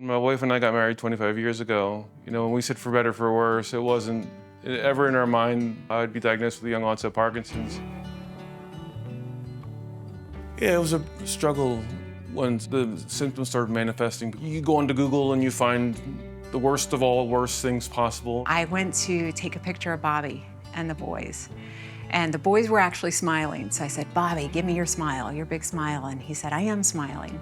My wife and I got married 25 years ago. When we said for better, for worse, it wasn't ever in our mind I'd be diagnosed with young onset Parkinson's. Yeah, it was a struggle when the symptoms started manifesting. You go onto Google and you find the worst of all worst things possible. I went to take a picture of Bobby and the boys. And the boys were actually smiling. So I said, Bobby, give me your smile, your big smile. And he said, I am smiling.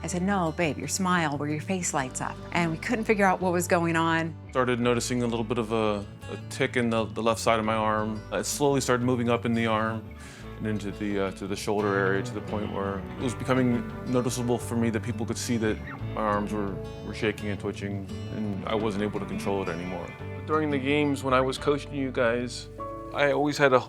I said, no, babe, your smile where your face lights up. And we couldn't figure out what was going on. Started noticing a little bit of a tick in the left side of my arm. It slowly started moving up in the arm and into to the shoulder area, to the point where it was becoming noticeable for me that people could see that my arms were shaking and twitching, and I wasn't able to control it anymore. During the games, when I was coaching you guys, I always had a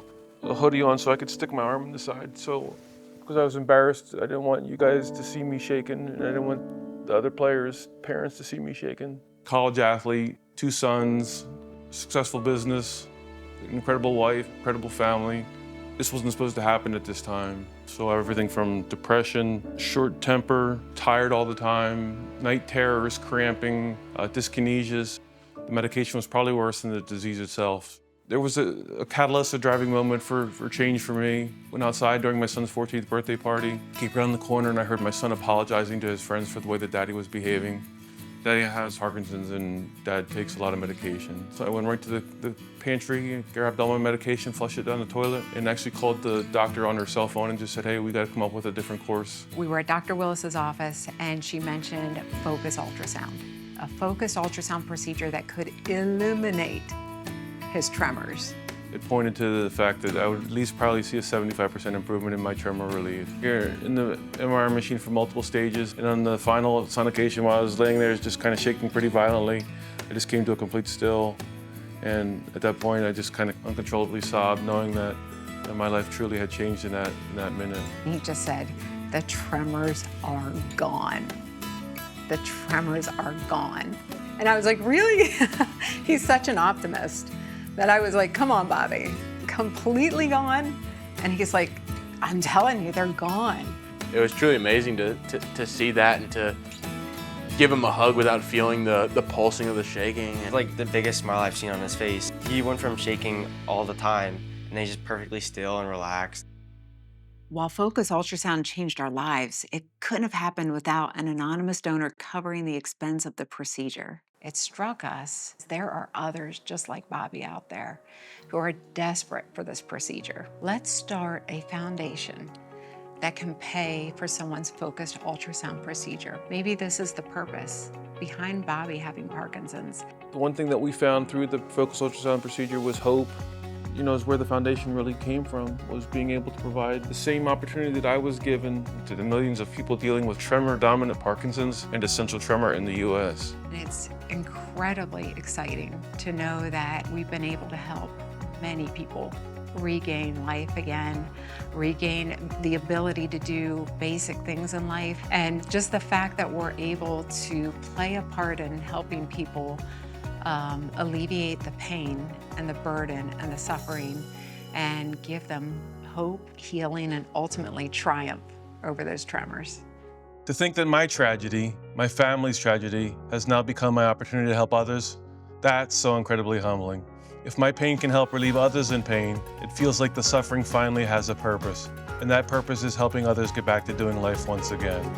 hoodie on so I could stick my arm in the side. So, because I was embarrassed, I didn't want you guys to see me shaking, and I didn't want the other players' parents to see me shaking. College athlete, 2 sons, successful business, incredible wife, incredible family. This wasn't supposed to happen at this time. So everything from depression, short temper, tired all the time, night terrors, cramping, dyskinesias. The medication was probably worse than the disease itself. There was a catalyst, a driving moment for change for me. Went outside during my son's 14th birthday party. Came around the corner and I heard my son apologizing to his friends for the way that Daddy was behaving. Daddy has Parkinson's and Dad takes a lot of medication. So I went right to the pantry, grabbed all my medication, flushed it down the toilet, and actually called the doctor on her cell phone and just said, hey, we gotta come up with a different course. We were at Dr. Willis's office and she mentioned Focused Ultrasound, a focused ultrasound procedure that could eliminate his tremors. It pointed to the fact that I would at least probably see a 75% improvement in my tremor relief. Here in the MRI machine for multiple stages, and on the final sonication while I was laying there, just kind of shaking pretty violently. I just came to a complete still, and at that point I just kind of uncontrollably sobbed, knowing that my life truly had changed in that minute. He just said, the tremors are gone. The tremors are gone. And I was like, really? He's such an optimist. That I was like, come on, Bobby, completely gone? And he's like, I'm telling you, they're gone. It was truly amazing to see that and to give him a hug without feeling the pulsing of the shaking. It's like the biggest smile I've seen on his face. He went from shaking all the time, and then he's just perfectly still and relaxed. While Focused Ultrasound changed our lives, it couldn't have happened without an anonymous donor covering the expense of the procedure. It struck us, there are others just like Bobby out there who are desperate for this procedure. Let's start a foundation that can pay for someone's focused ultrasound procedure. Maybe this is the purpose behind Bobby having Parkinson's. The one thing that we found through the focused ultrasound procedure was hope. Is where the foundation really came from, was being able to provide the same opportunity that I was given to the millions of people dealing with tremor-dominant Parkinson's and essential tremor in the US. It's incredibly exciting to know that we've been able to help many people regain life again, regain the ability to do basic things in life, and just the fact that we're able to play a part in helping people alleviate the pain and the burden and the suffering and give them hope, healing, and ultimately triumph over those tremors. To think that my tragedy, my family's tragedy, has now become my opportunity to help others, that's so incredibly humbling. If my pain can help relieve others in pain, it feels like the suffering finally has a purpose, and that purpose is helping others get back to doing life once again.